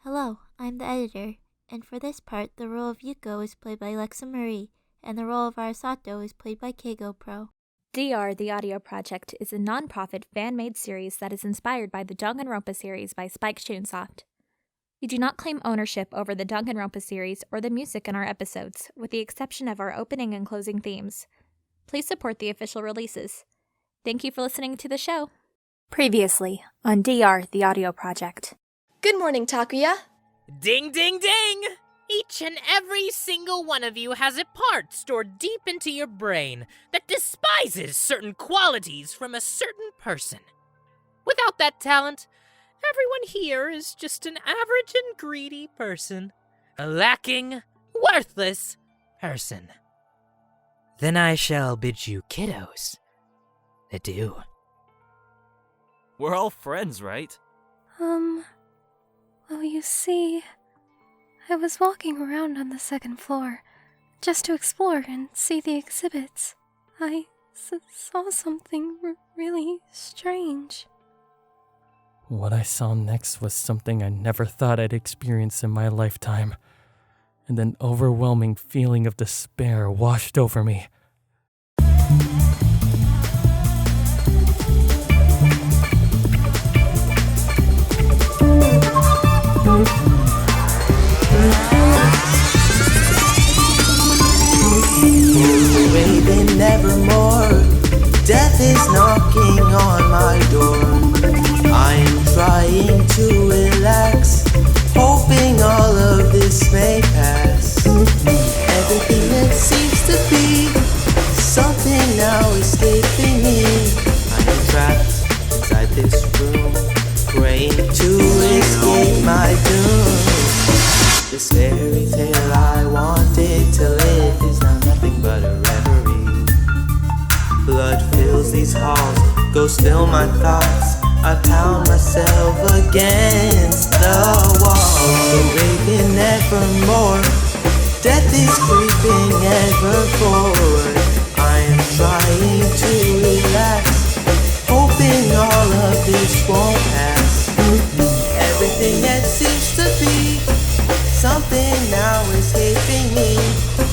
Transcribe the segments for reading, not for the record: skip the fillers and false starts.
Hello, I'm the editor, and for this part, the role of Yuko is played by Lexa Marie, and the role of Arasato is played by KGohPro. DR, the audio project, is a non-profit fan-made series that is inspired by the Danganronpa series by Spike Chunsoft. We do not claim ownership over the Danganronpa series or the music in our episodes, with the exception of our opening and closing themes. Please support the official releases. Thank you for listening to the show. Previously on DR, the audio project. Good morning, Takuya. Ding, ding, ding! Each and every single one of you has a part stored deep into your brain that despises certain qualities from a certain person. Without that talent, everyone here is just an average and greedy person. A lacking, worthless person. Then I shall bid you kiddos adieu. We're all friends, right? Well, you see, I was walking around on the second floor just to explore and see the exhibits. I saw something really strange. What I saw next was something I never thought I'd experience in my lifetime, and an overwhelming feeling of despair washed over me. Waiting Nevermore, death is knocking on my door. I am trying to relax, hoping all of this may pass. Everything that seems to be something now escaping me. I am trapped inside this room, praying to escape my doom. This fairy tale I wanted to live is now nothing but a reverie. Blood fills these halls, go still my thoughts. I pound myself against the wall. Awaken Nevermore, death is creeping ever forward. I am trying to relax, hoping all of this won't pass. Everything that seems to be something now escaping me.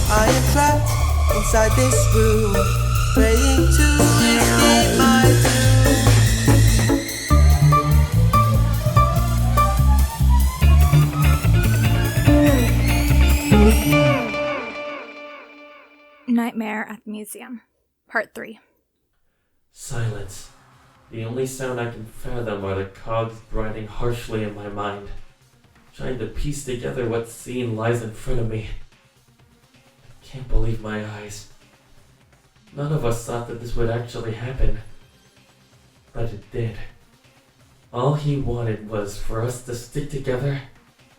I am trapped inside this room, praying to escape my doom. Nightmare at the Museum, Part 3. Silence. The only sound I can fathom are the cogs grinding harshly in my mind, trying to piece together what scene lies in front of me. I can't believe my eyes. None of us thought that this would actually happen, but it did. All he wanted was for us to stick together,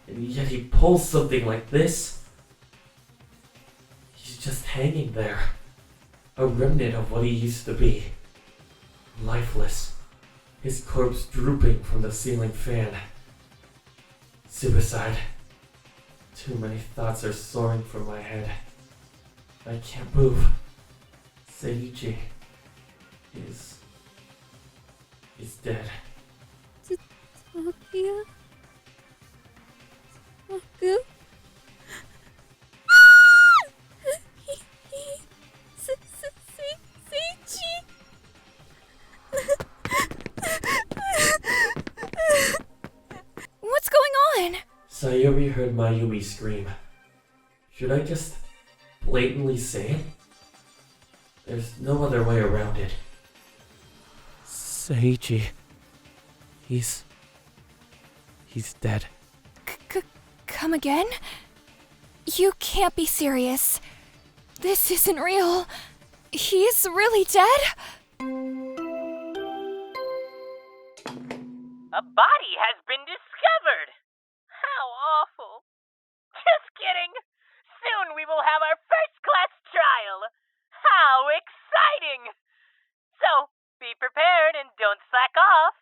and yet he pulls something like this. He's just hanging there, a remnant of what he used to be. Lifeless, his corpse drooping from the ceiling fan. Suicide. Too many thoughts are soaring from my head. I can't move. Seiichi is dead. Takuya? Taku? What's going on? Sayuri heard Mayumi scream. Should I just blatantly say it? There's no other way around it. Seiichi. He's dead. Come again? You can't be serious. This isn't real. He's really dead? A body has been discovered! How awful. Just kidding. Soon we will have our first-class trial. How exciting! So, be prepared and don't slack off,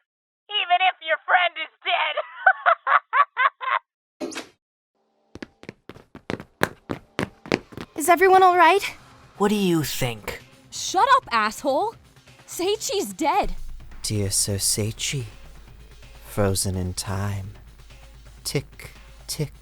even if your friend is dead. Is everyone alright? What do you think? Shut up, asshole! Seiichi's dead. Dear Sir Seiichi, frozen in time. Tick, tick.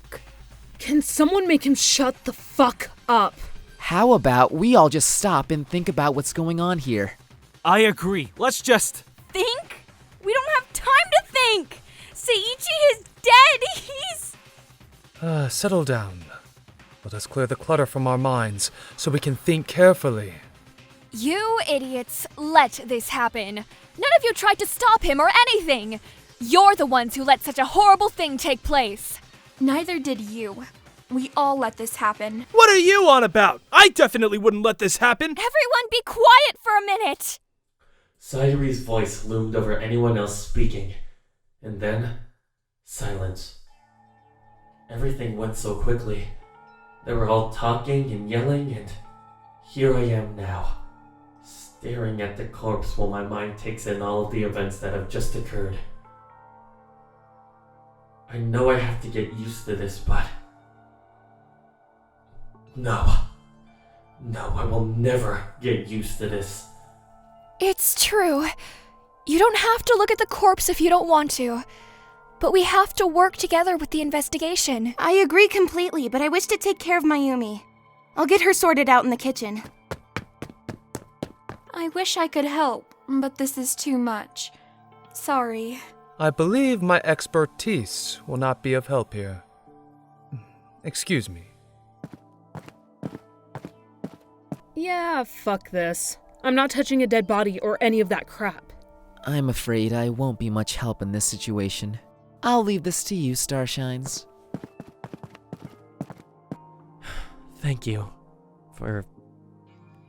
Can someone make him shut the fuck up? How about we all just stop and think about what's going on here? I agree. Let's just... Think? We don't have time to think! Seiichi is dead! He's... Settle down. Let us clear the clutter from our minds so we can think carefully. You idiots let this happen. None of you tried to stop him or anything. You're the ones who let such a horrible thing take place. Neither did you. We all let this happen. What are you on about? I definitely wouldn't let this happen. Everyone be quiet for a minute. Sayuri's voice loomed over anyone else speaking. And then, silence. Everything went so quickly. They were all talking and yelling, and here I am now, staring at the corpse while my mind takes in all of the events that have just occurred. I know I have to get used to this, but... No, I will never get used to this. It's true. You don't have to look at the corpse if you don't want to. But we have to work together with the investigation. I agree completely, but I wish to take care of Mayumi. I'll get her sorted out in the kitchen. I wish I could help, but this is too much. Sorry. I believe my expertise will not be of help here. Excuse me. Yeah, fuck this. I'm not touching a dead body or any of that crap. I'm afraid I won't be much help in this situation. I'll leave this to you, Starshines. Thank you. For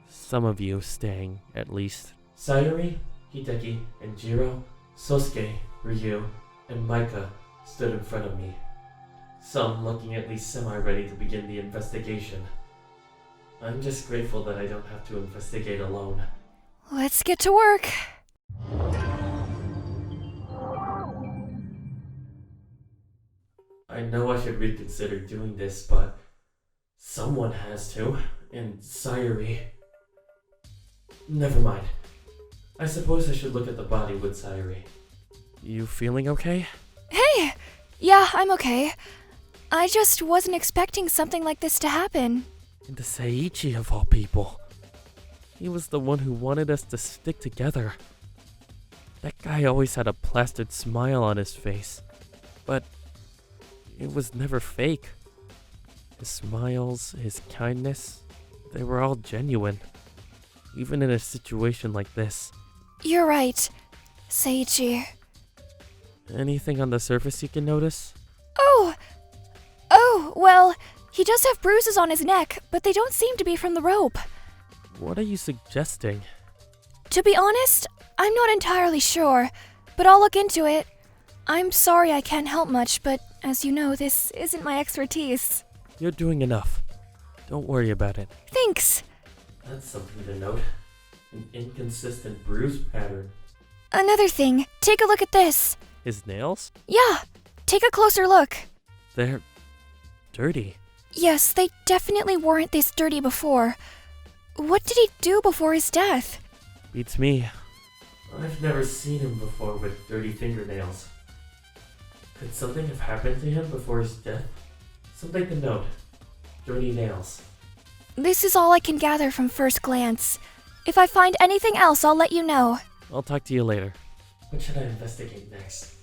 some of you staying, at least. Sayuri, Hideki, Enjiro, Sousuke, Ryu, and Micah stood in front of me, some looking at least semi-ready to begin the investigation. I'm just grateful that I don't have to investigate alone. Let's get to work. I know I should reconsider doing this, but someone has to, and Sayuri... Never mind. I suppose I should look at the body with Sayuri. You feeling okay? Hey! Yeah, I'm okay. I just wasn't expecting something like this to happen. And the Seiichi of all people. He was the one who wanted us to stick together. That guy always had a plastered smile on his face. But it was never fake. His smiles, his kindness, they were all genuine. Even in a situation like this. You're right, Seiichi. Anything on the surface you can notice? Oh, well, he does have bruises on his neck, but they don't seem to be from the rope. What are you suggesting? To be honest, I'm not entirely sure, but I'll look into it. I'm sorry I can't help much, but as you know, this isn't my expertise. You're doing enough. Don't worry about it. Thanks. That's something to note. An inconsistent bruise pattern. Another thing, take a look at this. His nails? Yeah, take a closer look. They're dirty. Yes, they definitely weren't this dirty before. What did he do before his death? Beats me. I've never seen him before with dirty fingernails. Could something have happened to him before his death? Something to note. Dirty nails. This is all I can gather from first glance. If I find anything else, I'll let you know. I'll talk to you later. What should I investigate next?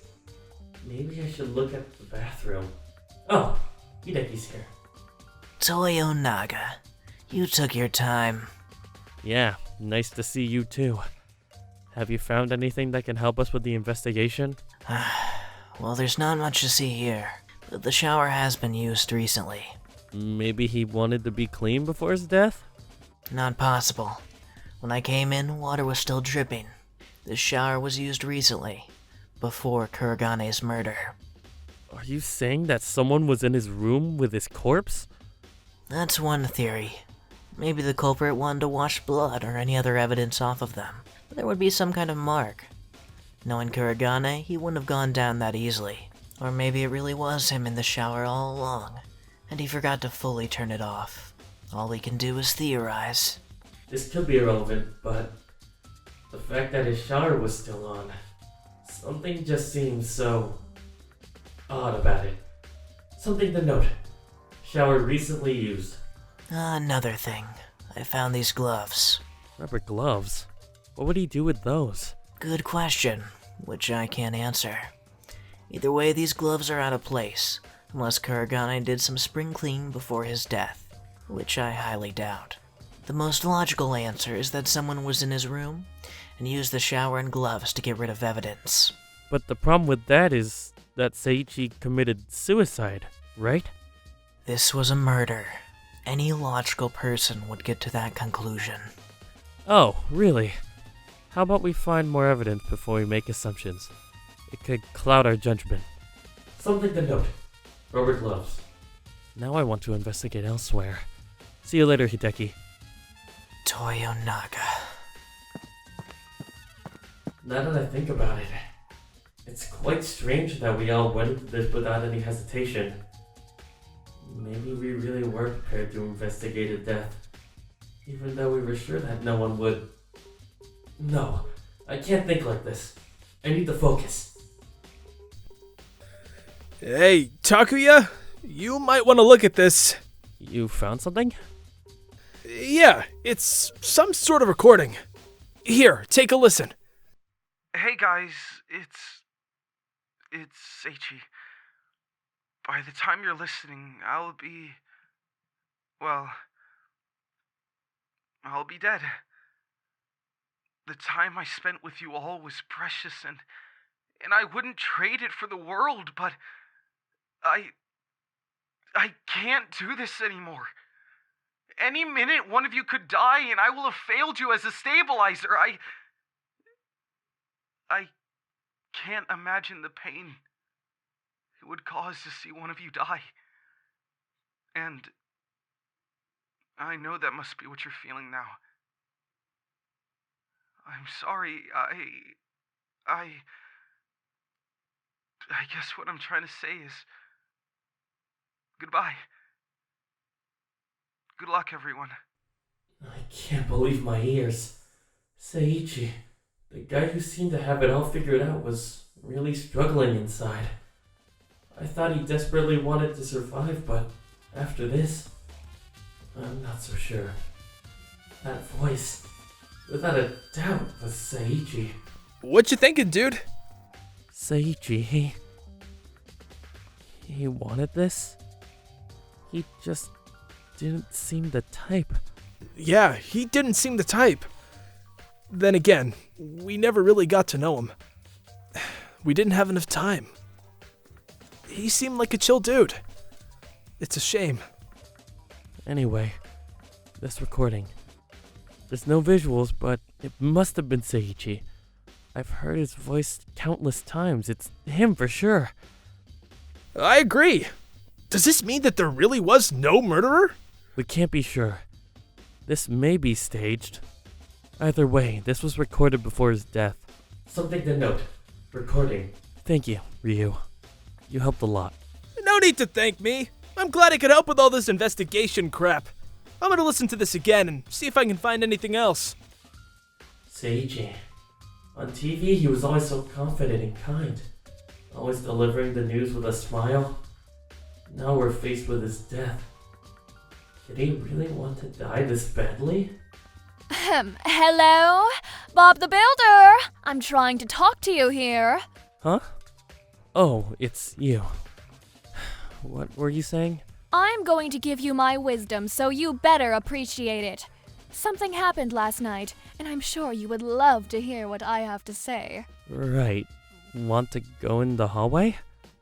Maybe I should look at the bathroom. Oh, Hideki's here. Toyonaga, you took your time. Yeah, nice to see you too. Have you found anything that can help us with the investigation? Well, there's not much to see here, but the shower has been used recently. Maybe he wanted to be clean before his death? Not possible. When I came in, water was still dripping. This shower was used recently, before Kuragane's murder. Are you saying that someone was in his room with his corpse? That's one theory. Maybe the culprit wanted to wash blood or any other evidence off of them. There would be some kind of mark. Knowing Kuragane, he wouldn't have gone down that easily. Or maybe it really was him in the shower all along, and he forgot to fully turn it off. All he can do is theorize. This could be irrelevant, but the fact that his shower was still on, something just seems so odd about it. Something to note. Shower recently used. Another thing. I found these gloves. Rubber gloves? What would he do with those? Good question, which I can't answer. Either way, these gloves are out of place, unless Kuragane did some spring cleaning before his death, which I highly doubt. The most logical answer is that someone was in his room and used the shower and gloves to get rid of evidence. But the problem with that is that Seiichi committed suicide, right? This was a murder. Any logical person would get to that conclusion. Oh, really? How about we find more evidence before we make assumptions? It could cloud our judgment. Something to note. Rubber gloves. Now I want to investigate elsewhere. See you later, Hideki. Toyonaga. Now that I think about it, it's quite strange that we all went into this without any hesitation. Maybe we really were prepared to investigate a death, even though we were sure that no one would. No, I can't think like this. I need to focus. Hey, Takuya, you might want to look at this. You found something? Yeah, it's some sort of recording. Here, take a listen. Hey guys, it's Seiichi. By the time you're listening, I'll be dead. The time I spent with you all was precious, and I wouldn't trade it for the world, but I can't do this anymore. Any minute, one of you could die, and I will have failed you as a stabilizer. I can't imagine the pain it would cause to see one of you die. And I know that must be what you're feeling now. I'm sorry, I guess what I'm trying to say is goodbye. Good luck, everyone. I can't believe my ears. Seiichi, the guy who seemed to have it all figured out, was really struggling inside. I thought he desperately wanted to survive, but after this, I'm not so sure. That voice, without a doubt, was Seiichi. What you thinking, dude? Seiichi, he wanted this? He just didn't seem the type. Yeah, he didn't seem the type. Then again, we never really got to know him. We didn't have enough time. He seemed like a chill dude. It's a shame. Anyway, this recording. There's no visuals, but it must have been Seiichi. I've heard his voice countless times. It's him for sure. I agree. Does this mean that there really was no murderer? We can't be sure. This may be staged. Either way, this was recorded before his death. Something to note. Recording. Thank you, Ryu. You helped a lot. No need to thank me. I'm glad I could help with all this investigation crap. I'm gonna listen to this again and see if I can find anything else. Seiichi. On TV, he was always so confident and kind. Always delivering the news with a smile. Now we're faced with his death. Did he really want to die this badly? Hello? Bob the Builder! I'm trying to talk to you here. Huh? Oh, it's you. What were you saying? I'm going to give you my wisdom, so you better appreciate it. Something happened last night, and I'm sure you would love to hear what I have to say. Right. Want to go in the hallway?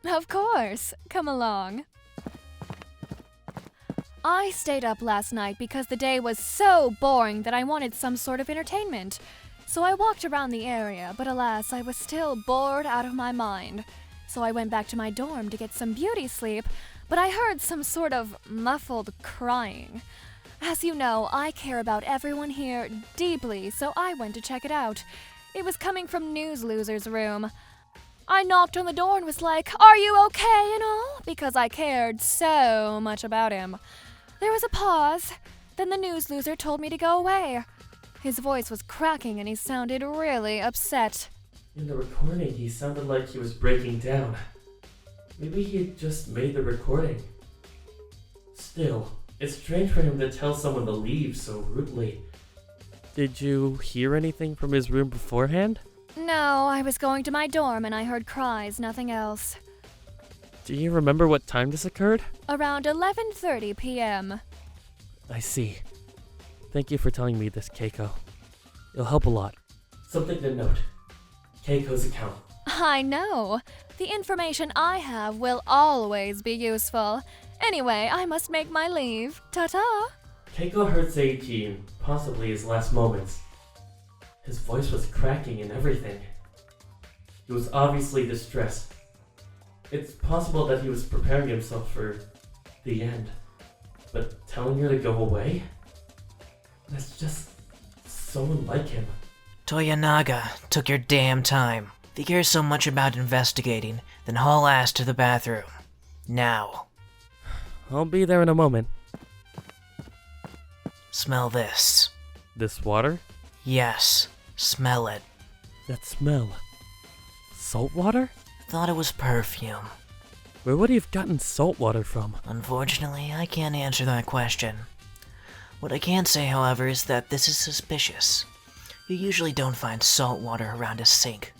Of course. Come along. I stayed up last night because the day was so boring that I wanted some sort of entertainment. So I walked around the area, but alas, I was still bored out of my mind. So I went back to my dorm to get some beauty sleep, but I heard some sort of muffled crying. As you know, I care about everyone here deeply, so I went to check it out. It was coming from News Loser's room. I knocked on the door and was like, "Are you okay and all?" because I cared so much about him. There was a pause. Then the News Loser told me to go away. His voice was cracking and he sounded really upset. In the recording, he sounded like he was breaking down. Maybe he had just made the recording. Still, it's strange for him to tell someone to leave so rudely. Did you hear anything from his room beforehand? No, I was going to my dorm and I heard cries, nothing else. Do you remember what time this occurred? Around 11:30 p.m. I see. Thank you for telling me this, Keiko. It'll help a lot. Something to note. Keiko's account. I know. The information I have will always be useful. Anyway, I must make my leave. Ta-ta! Keiko heard Seiichi in possibly his last moments. His voice was cracking and everything. He was obviously distressed. It's possible that he was preparing himself for the end. But telling her to go away? That's just so unlike him. Toyonaga, took your damn time. If you care so much about investigating, then haul ass to the bathroom. Now. I'll be there in a moment. Smell this. This water? Yes, smell it. That smell. Salt water? Thought it was perfume. Where would he have gotten salt water from? Unfortunately, I can't answer that question. What I can say, however, is that this is suspicious. You usually don't find salt water around a sink.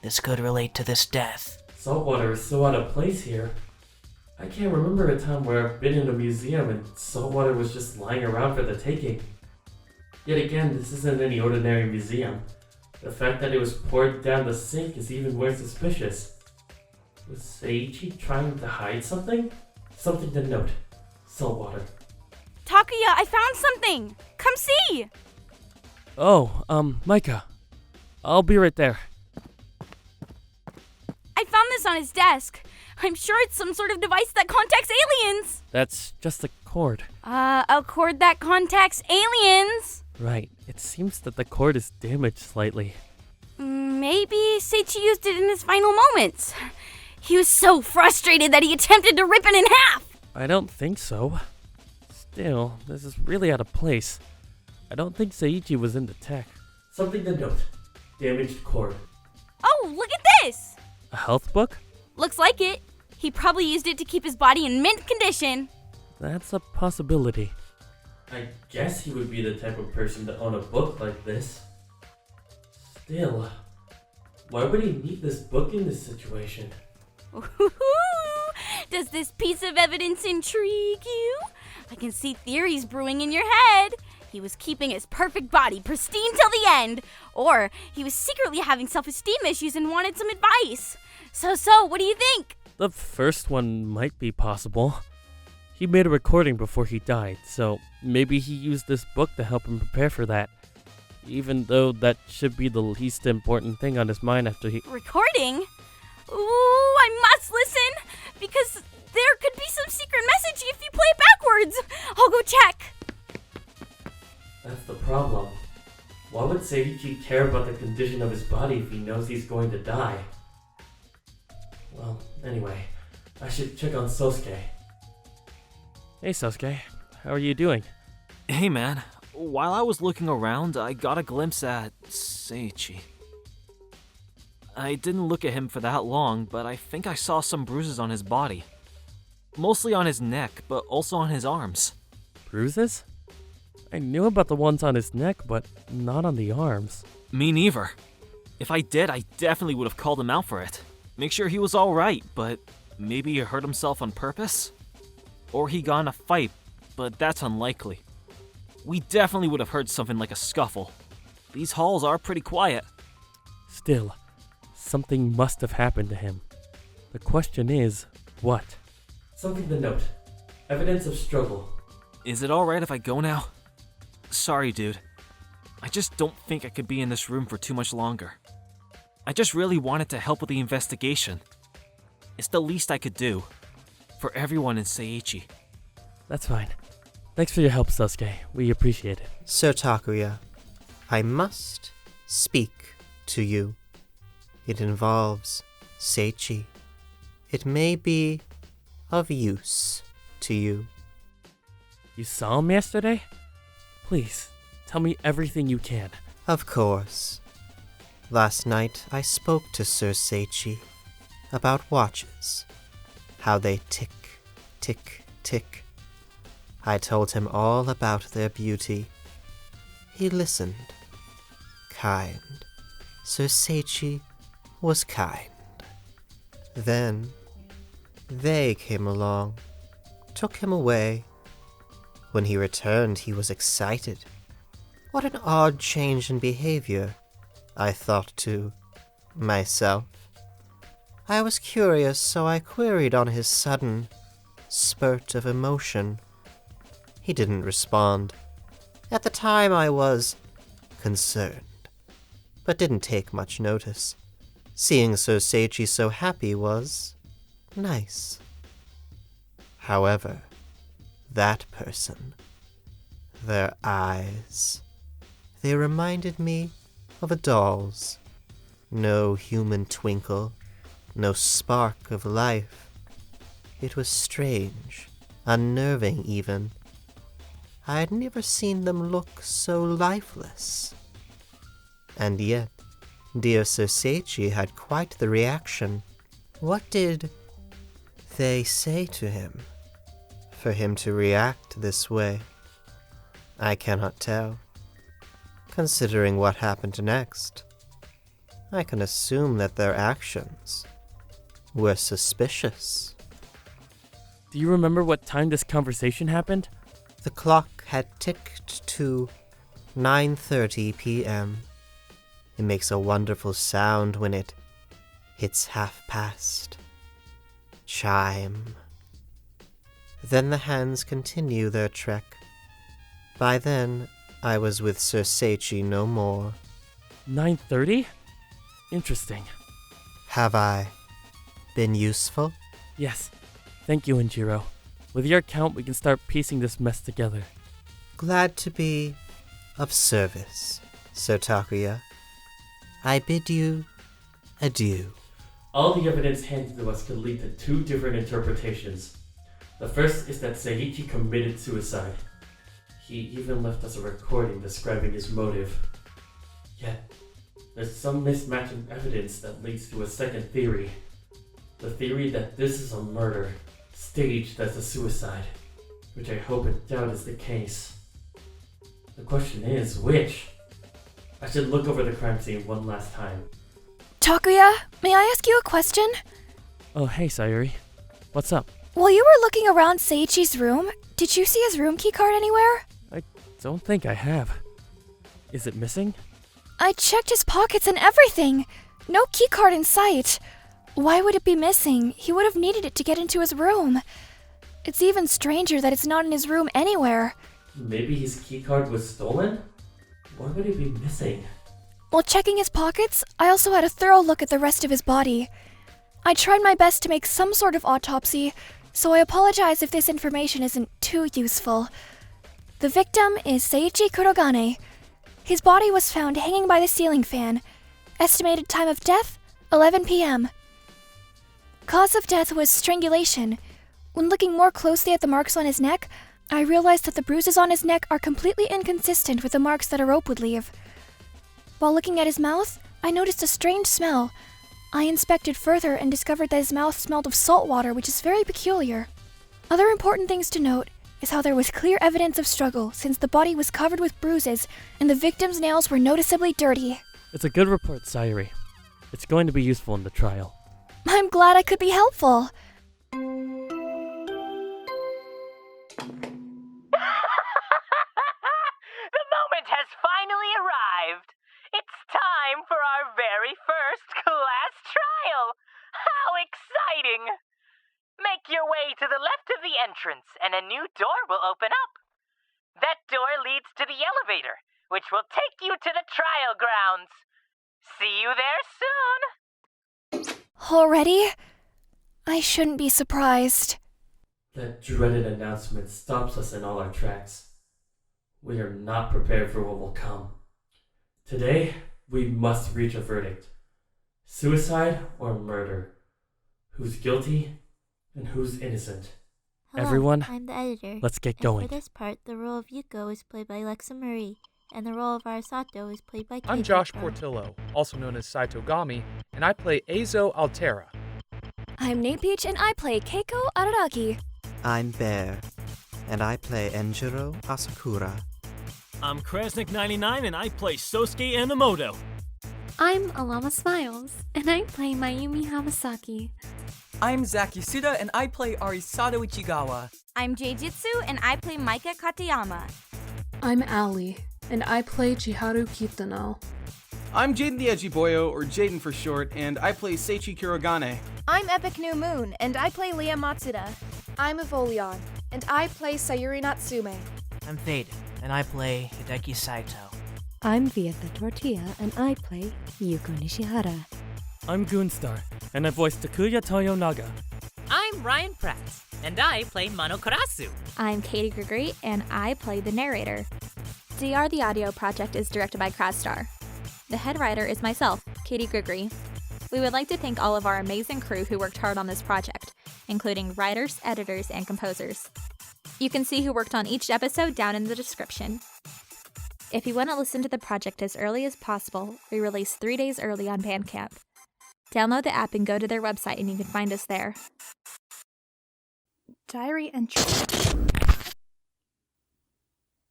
This could relate to this death. Salt water is so out of place here. I can't remember a time where I've been in a museum and salt water was just lying around for the taking. Yet again, this isn't any ordinary museum. The fact that it was poured down the sink is even more suspicious. Was Seiichi trying to hide something? Something to note. Salt water. Takuya, I found something! Come see! Oh, Micah. I'll be right there. I found this on his desk. I'm sure it's some sort of device that contacts aliens! That's just a cord. A cord that contacts aliens? Right. It seems that the cord is damaged slightly. Maybe Seiichi used it in his final moments. He was so frustrated that he attempted to rip it in half! I don't think so. Still, this is really out of place. I don't think Seiichi was into tech. Something to note. Damaged cord. Oh, look at this! A health book? Looks like it. He probably used it to keep his body in mint condition. That's a possibility. I guess he would be the type of person to own a book like this. Still, why would he need this book in this situation? Does this piece of evidence intrigue you? I can see theories brewing in your head. He was keeping his perfect body pristine till the end, or he was secretly having self-esteem issues and wanted some advice. So, what do you think? The first one might be possible. He made a recording before he died, so maybe he used this book to help him prepare for that. Even though that should be the least important thing on his mind after he... Recording? Ooh, I must listen, because there could be some secret message if you play it backwards. I'll go check. That's the problem. Why would Seiichi care about the condition of his body if he knows he's going to die? Well, anyway, I should check on Sousuke. Hey Sousuke, how are you doing? Hey man, while I was looking around, I got a glimpse at Seiichi. I didn't look at him for that long, but I think I saw some bruises on his body. Mostly on his neck, but also on his arms. Bruises? I knew about the ones on his neck, but not on the arms. Me neither. If I did, I definitely would have called him out for it. Make sure he was alright, but maybe he hurt himself on purpose? Or he got in a fight, but that's unlikely. We definitely would have heard something like a scuffle. These halls are pretty quiet. Still, something must have happened to him. The question is, what? Something to note. Evidence of struggle. Is it alright if I go now? Sorry, dude. I just don't think I could be in this room for too much longer. I just really wanted to help with the investigation. It's the least I could do. For everyone in Seiichi. That's fine. Thanks for your help, Sousuke. We appreciate it. Sir Takuya, I must speak to you. It involves Seiichi. It may be of use to you. You saw him yesterday? Please, tell me everything you can. Of course. Last night I spoke to Sir Seiichi about watches. how they tick, tick, tick. I told him all about their beauty. He listened. Kind. Sir Seichi was kind. Then, they came along, took him away. When he returned, he was excited. What an odd change in behavior, I thought to myself. I was curious, so I queried on his sudden spurt of emotion. He didn't respond. At the time I was concerned, but didn't take much notice. Seeing Sir Seichi so happy was nice. However, that person, their eyes, they reminded me of a doll's. No human twinkle, no spark of life. It was strange, unnerving even. I had never seen them look so lifeless. And yet, dear Sir Seichi had quite the reaction. What did they say to him for him to react this way? I cannot tell. Considering what happened next, I can assume that their actions were suspicious. Do you remember what time this conversation happened? The clock had ticked to 9:30 p.m. It makes a wonderful sound when it hits past. Chime. Then the hands continue their trek. By then, I was with Sir Seichi no more. 9:30? Interesting. Have I been useful? Yes. Thank you, Enjiro. With your account, we can start piecing this mess together. Glad to be of service, Sir Takuya. I bid you adieu. All the evidence handed to us could lead to two different interpretations. The first is that Seiichi committed suicide. He even left us a recording describing his motive. Yet, there's some mismatch in evidence that leads to a second theory. The theory that this is a murder, staged as a suicide, which I hope and doubt is the case. The question is, which? I should look over the crime scene one last time. Takuya, may I ask you a question? Oh, hey, Sayuri. What's up? While you were looking around Seiichi's room, did you see his room keycard anywhere? I don't think I have. Is it missing? I checked his pockets and everything. No keycard in sight. Why would it be missing? He would have needed it to get into his room. It's even stranger that it's not in his room anywhere. Maybe his keycard was stolen? Why would it be missing? While checking his pockets, I also had a thorough look at the rest of his body. I tried my best to make some sort of autopsy, so I apologize if this information isn't too useful. The victim is Seiichi Kurogane. His body was found hanging by the ceiling fan. Estimated time of death, 11 p.m. Cause of death was strangulation. When looking more closely at the marks on his neck, I realized that the bruises on his neck are completely inconsistent with the marks that a rope would leave. While looking at his mouth, I noticed a strange smell. I inspected further and discovered that his mouth smelled of salt water, which is very peculiar. Other important things to note is how there was clear evidence of struggle, since the body was covered with bruises and the victim's nails were noticeably dirty. It's a good report, Sayuri. It's going to be useful in the trial. I'm glad I could be helpful. The moment has finally arrived. It's time for our very first class trial. How exciting! Make your way to the left of the entrance and a new door will open up. That door leads to the elevator, which will take you to the trial grounds. See you there soon! Already? I shouldn't be surprised. That dreaded announcement stops us in all our tracks. We are not prepared for what will come. Today, we must reach a verdict. Suicide or murder? Who's guilty and who's innocent? Hello, Everyone, I'm the editor. let's get And going. for this part, the role of Yuko is played by Alexa Marie, and the role of Arasato is played by I'm KGohPro. Josh Portillo, also known as Saitogami, and I play Eizō Altera. I'm Natepeach and I play Keiko Araragi. I'm Bear, and I play Enjiro Asakura. I'm Krazztar99 and I play Sousuke Enomoto. I'm AllamaSmiles, and I play Mayumi Hamasaki. I'm Zach Yasuda and I play Arisato Ichigawa. I'm JayJitsu and I play Maika Katayama. I'm Ali, and I play Chiharu Kitano. I'm Jaden the Edgy Boyo, or Jaden for short, and I play Seichi Kurogane. I'm Epic New Moon, and I play Lia Matsuda. I'm Evolion, and I play Sayuri Natsume. I'm Fade, and I play Hideki Saito. I'm Via the Tortilla, and I play Yuko Nishihara. I'm Goonstar, and I voice Takuya Toyonaga. I'm Ryan Pratt, and I play Monokurasu. I'm Katie Gregory, and I play the narrator. DR the Audio Project is directed by Krazztar. The head writer is myself, Katie Gregory. We would like to thank all of our amazing crew who worked hard on this project, including writers, editors, and composers. You can see who worked on each episode down in the description. If you want to listen to the project as early as possible, we release 3 days early on Bandcamp. Download the app and go to their website and you can find us there. Diary entry.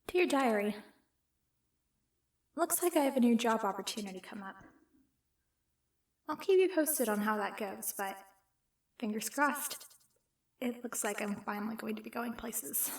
Dear Diary, looks like I have a new job opportunity come up. I'll keep you posted on how that goes, but fingers crossed. It looks like I'm finally going to be going places.